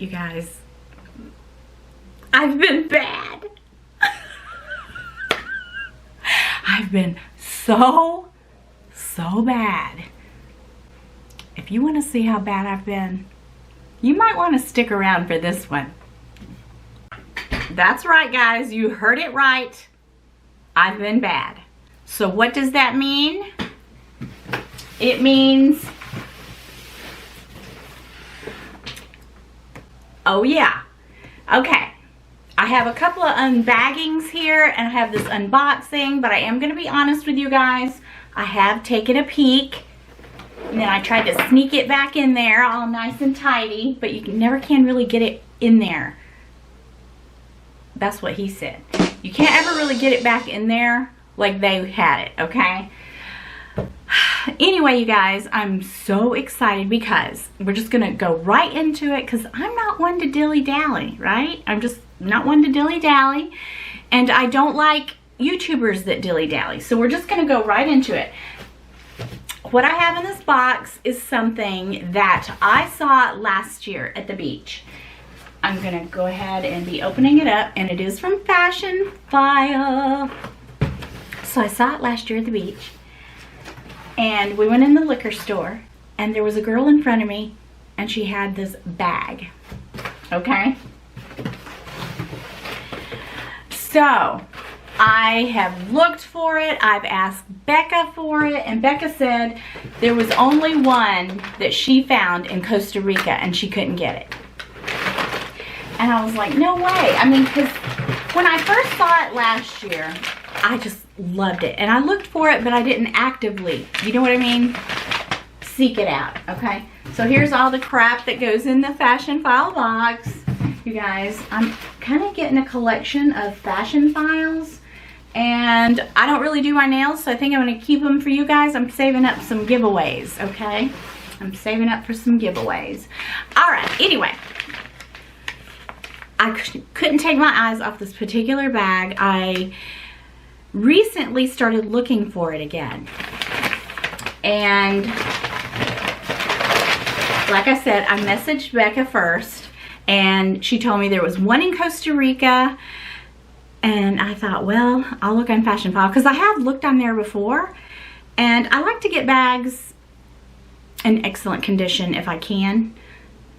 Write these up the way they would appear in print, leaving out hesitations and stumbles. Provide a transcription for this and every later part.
You guys, I've been bad. I've been so bad. If you want to see how bad I've been, you might want to stick around for this one. That's right, guys, you heard it right. I've been bad. So what does that mean? It means, oh yeah, okay. I have a couple of unbaggings here and I have this unboxing, but I am going to be honest with you guys. I have taken a peek and then I tried to sneak it back in there all nice and tidy, but you never can really get it in there. That's what he said. You can't ever really get it back in there like they had it, okay? Anyway, you guys, I'm so excited because we're just gonna go right into it because I'm not one to dilly-dally, right? I'm just not one to dilly-dally, and I don't like YouTubers that dilly-dally, so we're just gonna go right into it. What I have in this box is something that I saw last year at the beach. I'm gonna go ahead and be opening it up, and it is from Fashionphile. So I saw it last year at the beach, and we went in the liquor store, and there was a girl in front of me, and she had this bag, okay? So I have looked for it, I've asked Becca for it, and Becca said there was only one that she found in Costa Rica, and she couldn't get it. And I was like, no way. I mean, because when I first saw it last year, I just loved it. And I looked for it, but I didn't actively, you know what I mean? Seek it out, okay? So here's all the crap that goes in the Fashionphile box. You guys, I'm kind of getting a collection of Fashionphiles. And I don't really do my nails, so I think I'm going to keep them for you guys. I'm saving up some giveaways, okay? I'm saving up for some giveaways. All right, anyway. I couldn't take my eyes off this particular bag. I recently started looking for it again. And like I said, I messaged Becca first, and she told me there was one in Costa Rica. And I thought, well, I'll look on Fashionphile because I have looked on there before. And I like to get bags in excellent condition if I can.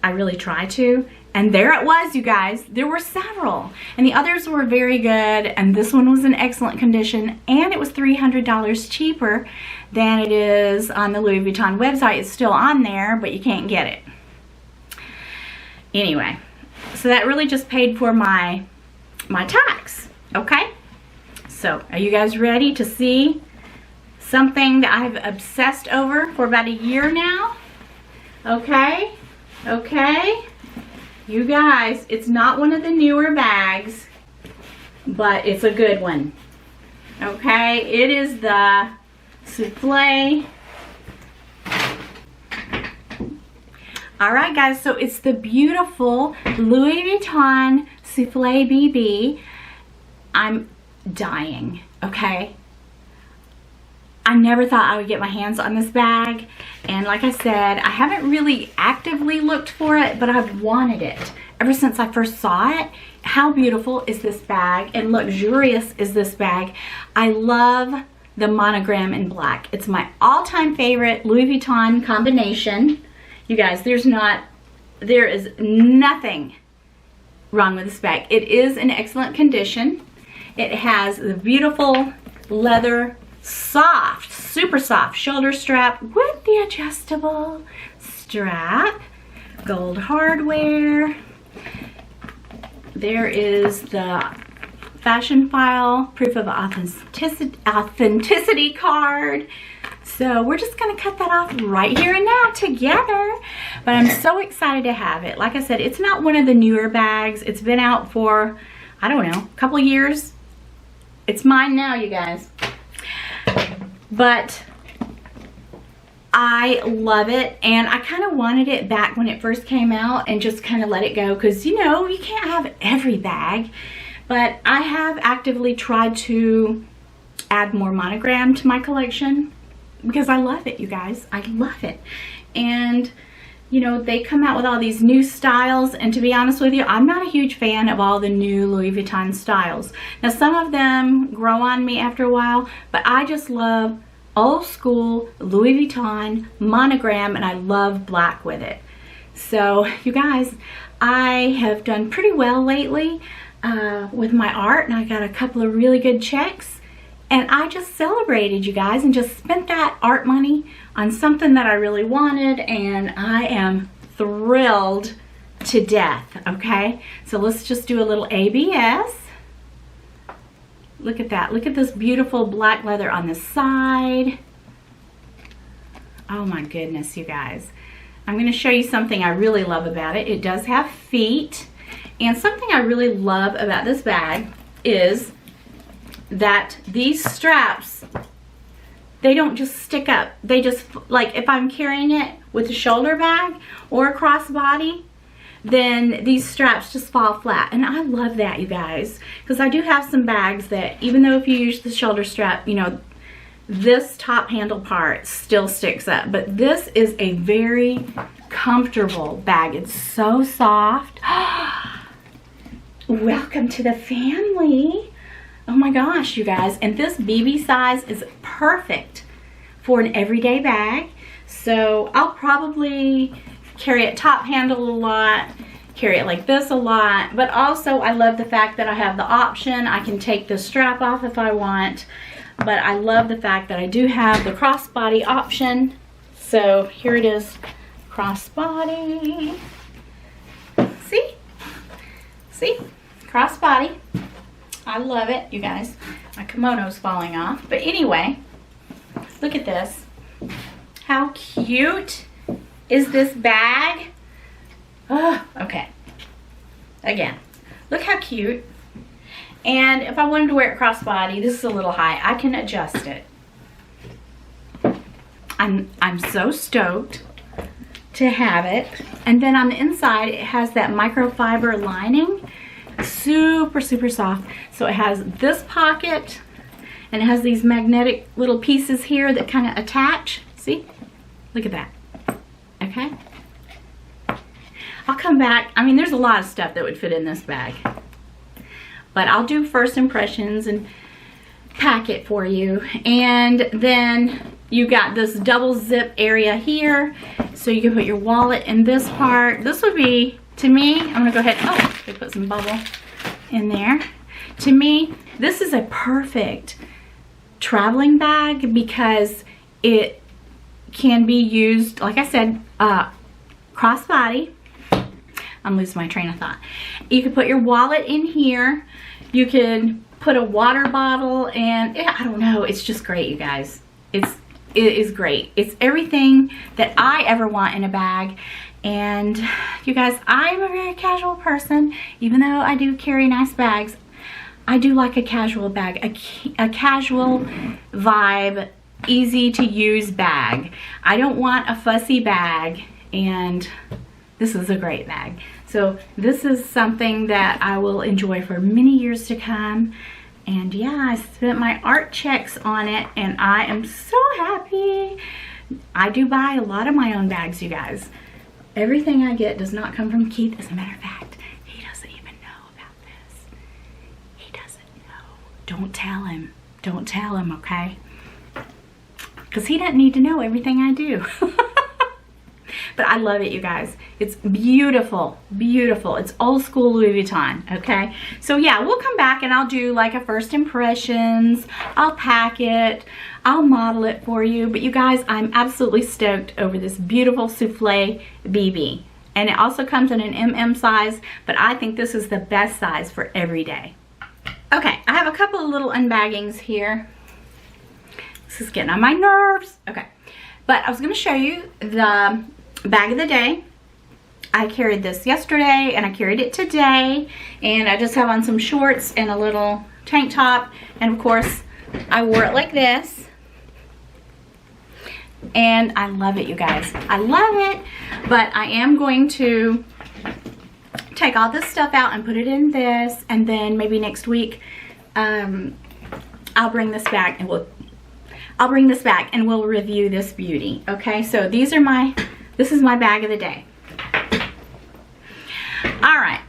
I really try to. And there it was, you guys. There were several. And the others were very good. And this one was in excellent condition. And it was $300 cheaper than it is on the Louis Vuitton website. It's still on there, but you can't get it. Anyway, so that really just paid for my tax. Okay? So, are you guys ready to see something that I've obsessed over for about a year now? Okay? Okay? You guys, it's not one of the newer bags, but it's a good one. Okay, it is the Souffle. Alright guys, so it's the beautiful Louis Vuitton Souffle BB. I'm dying, okay? I never thought I would get my hands on this bag, and like I said, I haven't really actively looked for it, but I've wanted it ever since I first saw it. How beautiful is this bag, and luxurious is this bag. I love the monogram in black. It's my all-time favorite Louis Vuitton combination. You guys, there is nothing wrong with this bag. It is in excellent condition. It has the beautiful leather, soft, super soft shoulder strap with the adjustable strap, gold hardware. There is the Fashionphile proof of authenticity card. So we're just gonna cut that off right here and now together. But I'm so excited to have it. Like I said, it's not one of the newer bags. It's been out for, I don't know, a couple of years. It's mine now, you guys. But I love it, and I kind of wanted it back when it first came out and just kind of let it go because, you know, you can't have every bag. But I have actively tried to add more monogram to my collection because I love it, you guys. I love it. And you know, they come out with all these new styles, and to be honest with you, I'm not a huge fan of all the new Louis Vuitton styles. Now, some of them grow on me after a while, but I just love old school Louis Vuitton monogram, and I love black with it. So, you guys, I have done pretty well lately with my art, and I got a couple of really good checks. And I just celebrated, you guys, and just spent that art money on something that I really wanted, and I am thrilled to death, okay? So let's just do a little ABS. Look at that. Look at this beautiful black leather on the side. Oh my goodness, you guys. I'm going to show you something I really love about it. It does have feet, and something I really love about this bag is that these straps, they don't just stick up. They just, like if I'm carrying it with a shoulder bag or a crossbody, then these straps just fall flat. And I love that, you guys, because I do have some bags that even though if you use the shoulder strap, you know, this top handle part still sticks up. But this is a very comfortable bag. It's so soft. Welcome to the family. Oh my gosh, you guys. And this BB size is perfect for an everyday bag. So I'll probably carry it top handle a lot, carry it like this a lot, but also I love the fact that I have the option. I can take the strap off if I want, but I love the fact that I do have the crossbody option. So here it is, crossbody. See, crossbody. I love it, you guys. My kimono's falling off. But anyway, look at this. How cute is this bag? Oh, okay. Again, look how cute. And if I wanted to wear it crossbody, this is a little high. I can adjust it. I'm so stoked to have it. And then on the inside, it has that microfiber lining. Super, super soft. So it has this pocket, and it has these magnetic little pieces here that kind of attach. See? Look at that. Okay? I'll come back. I mean, there's a lot of stuff that would fit in this bag. But I'll do first impressions and pack it for you. And then you got this double zip area here. So you can put your wallet in this part. This would be, to me, I'm going to go ahead. Oh, they put some bubble in there. To me, this is a perfect traveling bag because it can be used, like I said, crossbody. I'm losing my train of thought. You can put your wallet in here. You can put a water bottle, and I don't know, it's just great, you guys. It is great. It's everything that I ever want in a bag. And you guys, I'm a very casual person. Even though I do carry nice bags, I do like a casual bag, a casual vibe, easy to use bag. I don't want a fussy bag, and this is a great bag. So this is something that I will enjoy for many years to come. And yeah, I spent my art checks on it, and I am so happy. I do buy a lot of my own bags, you guys. Everything I get does not come from Keith. As a matter of fact, he doesn't even know about this. He doesn't know. Don't tell him. Don't tell him, okay? Because he doesn't need to know everything I do. But I love it, you guys. It's beautiful, beautiful. It's old school Louis Vuitton, okay? So yeah, we'll come back and I'll do like a first impressions. I'll pack it. I'll model it for you. But you guys, I'm absolutely stoked over this beautiful souffle BB. And it also comes in an MM size, but I think this is the best size for every day. Okay, I have a couple of little unbaggings here. This is getting on my nerves. Okay, but I was gonna show you the bag of the day. I carried this yesterday and I carried it today, and I just have on some shorts and a little tank top, and of course I wore it like this, and I love it, you guys. I love it. But I am going to take all this stuff out and put it in this, and then maybe next week I'll bring this back and we'll review this beauty. Okay, so this This is my bag of the day. All right.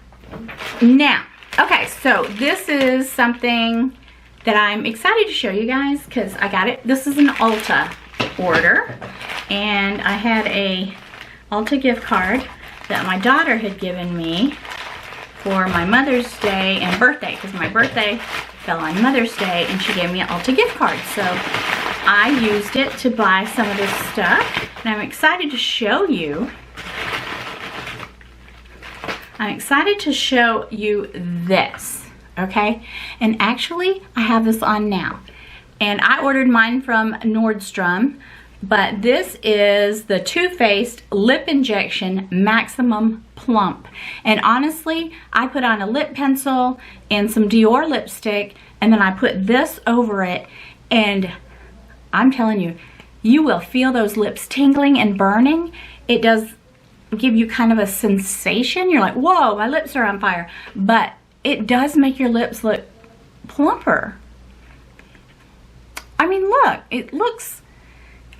Now, okay, so this is something that I'm excited to show you guys because I got it. This is an Ulta order, and I had a Ulta gift card that my daughter had given me for my Mother's Day and birthday, because my birthday fell on Mother's Day and she gave me an Ulta gift card. So I used it to buy some of this stuff, and I'm excited to show you. I'm excited to show you this, okay? And actually, I have this on now. And I ordered mine from Nordstrom, but this is the Too Faced Lip Injection Maximum Plump. And honestly, I put on a lip pencil and some Dior lipstick, and then I put this over it, and I'm telling you, you will feel those lips tingling and burning. It does give you kind of a sensation. You're like, whoa, my lips are on fire. But it does make your lips look plumper. I mean, look, it looks,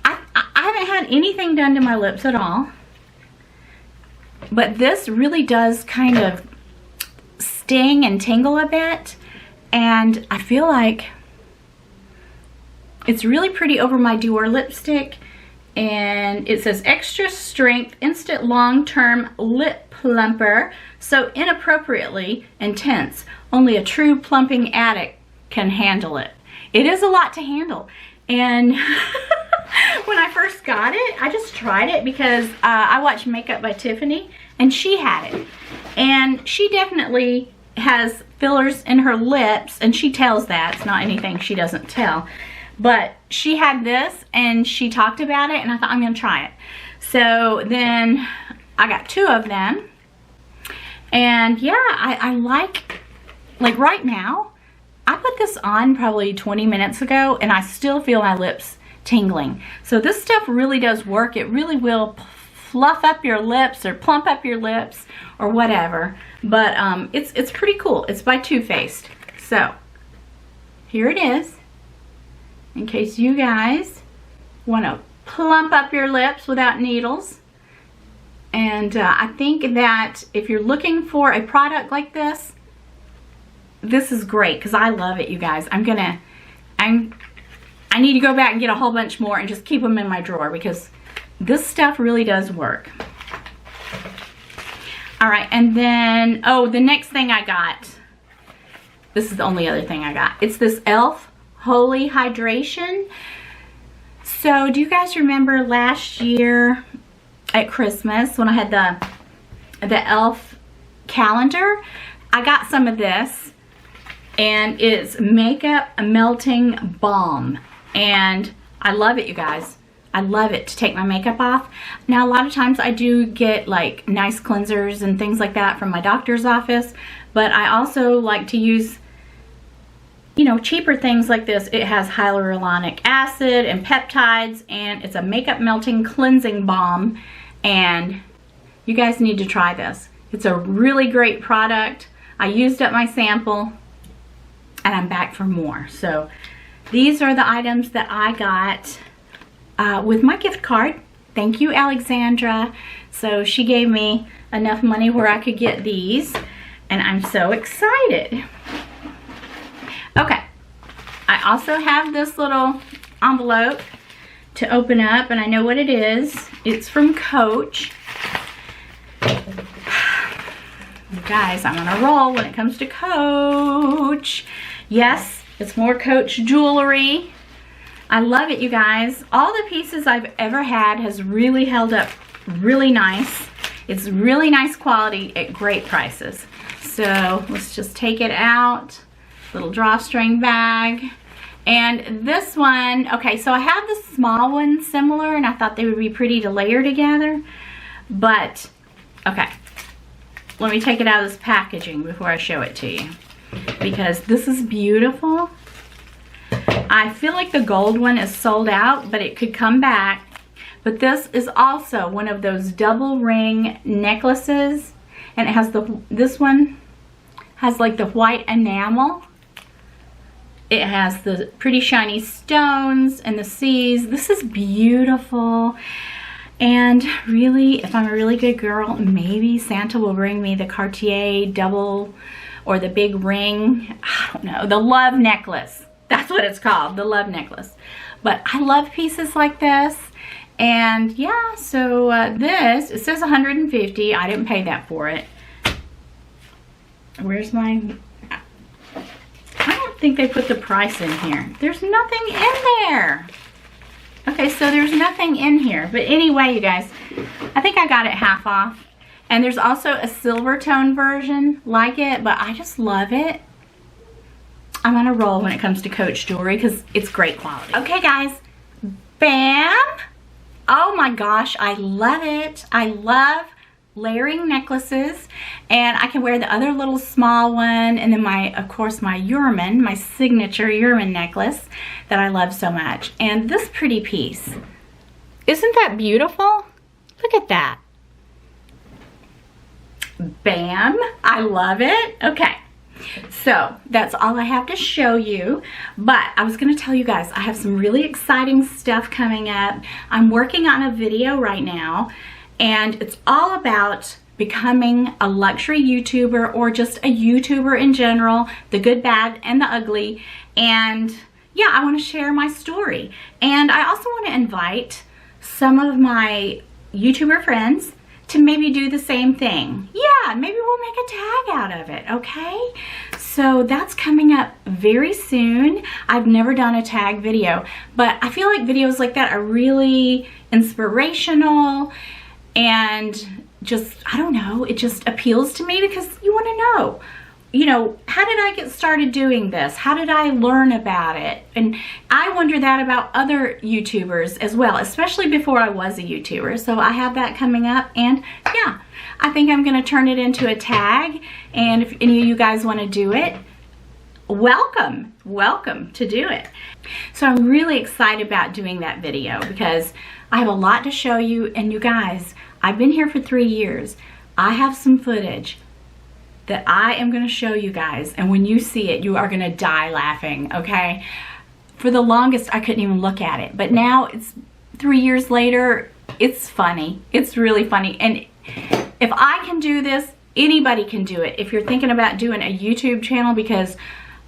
I haven't had anything done to my lips at all. But this really does kind of sting and tingle a bit. And I feel like it's really pretty over my Dior lipstick. And it says extra strength, instant long-term lip plumper, so inappropriately intense. Only a true plumping addict can handle it. It is a lot to handle. And when I first got it, I just tried it because I watched Makeup by Tiffany, and she had it. And she definitely has fillers in her lips, and she tells that. It's not anything she doesn't tell. But she had this, and she talked about it, and I thought, I'm going to try it. So then I got 2 of them. And yeah, I like right now, I put this on probably 20 minutes ago, and I still feel my lips tingling. So this stuff really does work. It really will fluff up your lips or plump up your lips or whatever. But it's pretty cool. It's by Too Faced. So here it is. In case you guys want to plump up your lips without needles. And I think that if you're looking for a product like this, this is great because I love it, you guys. I need to go back and get a whole bunch more and just keep them in my drawer because this stuff really does work. All right, and then, oh, the next thing I got, this is the only other thing I got. It's this e.l.f. Holy Hydration. So do you guys remember last year at Christmas when I had the e.l.f. calendar? I got some of this, and it's makeup melting balm, and I love it, you guys. I love it to take my makeup off. Now a lot of times I do get like nice cleansers and things like that from my doctor's office, but I also like to use, you know, cheaper things like this. It has hyaluronic acid and peptides, and it's a makeup melting cleansing balm, and you guys need to try this. It's a really great product. I used up my sample, and I'm back for more. So these are the items that I got with my gift card. Thank you, Alexandra. So she gave me enough money where I could get these, and I'm so excited. Okay, I also have this little envelope to open up, and I know what it is. It's from Coach. You guys, I'm on a roll when it comes to Coach. Yes, it's more Coach jewelry. I love it, you guys. All the pieces I've ever had has really held up really nice. It's really nice quality at great prices. So let's just take it out. Little drawstring bag. And this one, okay, so I have the small one similar, and I thought they would be pretty to layer together. But, okay, let me take it out of this packaging before I show it to you, because this is beautiful. I feel like the gold one is sold out, but it could come back. But this is also one of those double ring necklaces, and it has this one has like the white enamel. It has the pretty shiny stones and the C's. This is beautiful. And really, if I'm a really good girl, maybe Santa will bring me the Cartier double or the big ring. I don't know, the love necklace. That's what it's called, the love necklace. But I love pieces like this. And yeah, so this, it says 150. I didn't pay that for it. Where's my, I don't think they put the price in here. There's nothing in there. Okay, so there's nothing in here. But anyway, you guys, I think I got it half off. And there's also a silver tone version like it, but I just love it. I'm on a roll when it comes to Coach jewelry because it's great quality. Okay, guys, bam. Oh my gosh, I love it. I love layering necklaces, and I can wear the other little small one, and then my, of course, my Yurman, my signature Yurman necklace that I love so much. And this pretty piece, isn't that beautiful? Look at that. Bam, I love it. Okay, so that's all I have to show you, but I was going to tell you guys I have some really exciting stuff coming up. I'm working on a video right now, and it's all about becoming a luxury YouTuber, or just a YouTuber in general, the good, bad, and the ugly. And yeah, I want to share my story, and I also want to invite some of my YouTuber friends to maybe do the same thing. Yeah, maybe we'll make a tag out of it, okay? So that's coming up very soon. I've never done a tag video, but I feel like videos like that are really inspirational, and just, I don't know, it just appeals to me because you want to know, you know, how did I get started doing this? How did I learn about it? And I wonder that about other YouTubers as well, especially before I was a YouTuber. So I have that coming up, and yeah, I think I'm going to turn it into a tag. And if any of you guys want to do it, welcome to do it. So I'm really excited about doing that video because I have a lot to show you. And you guys, I've been here for 3 years. I have some footage that I am going to show you guys, and when you see it, you are going to die laughing, okay? For the longest, I couldn't even look at it, but now it's 3 years later. It's funny. It's really funny, and if I can do this, anybody can do it. If you're thinking about doing a YouTube channel, because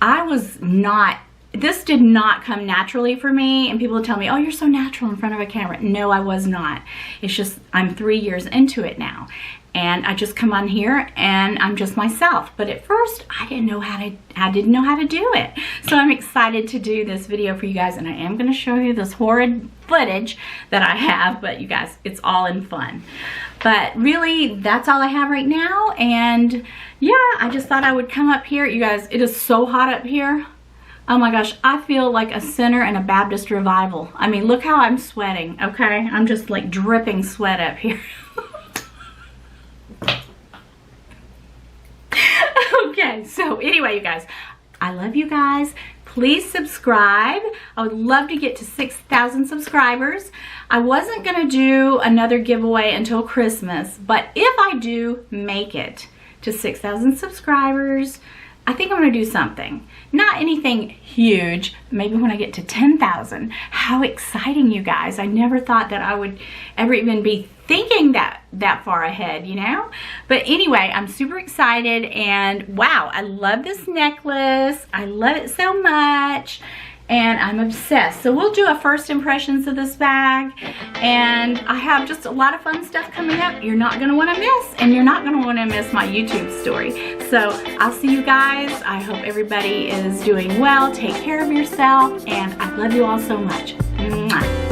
I was not, this did not come naturally for me, and people tell me, oh, you're so natural in front of a camera. No, I was not. It's just I'm 3 years into it now, and I just come on here and I'm just myself. But at first, I didn't know how to do it. So I'm excited to do this video for you guys, and I am going to show you this horrid footage that I have, but you guys, it's all in fun. But really, that's all I have right now, and yeah, I just thought I would come up here. You guys, it is so hot up here. Oh my gosh, I feel like a sinner in a Baptist revival. I mean, look how I'm sweating, okay? I'm just like dripping sweat up here. Okay, so anyway, you guys, I love you guys. Please subscribe. I would love to get to 6,000 subscribers. I wasn't going to do another giveaway until Christmas, but if I do make it to 6,000 subscribers, I think I'm going to do something. Not anything huge, maybe when I get to 10,000. How exciting, you guys. I never thought that I would ever even be thinking that far ahead, you know? But anyway, I'm super excited, and wow, I love this necklace. I love it so much, and I'm obsessed. So we'll do a first impressions of this bag, and I have just a lot of fun stuff coming up you're not going to want to miss, and you're not going to want to miss my YouTube story. So I'll see you guys. I hope everybody is doing well. Take care of yourself, and I love you all so much. Mwah.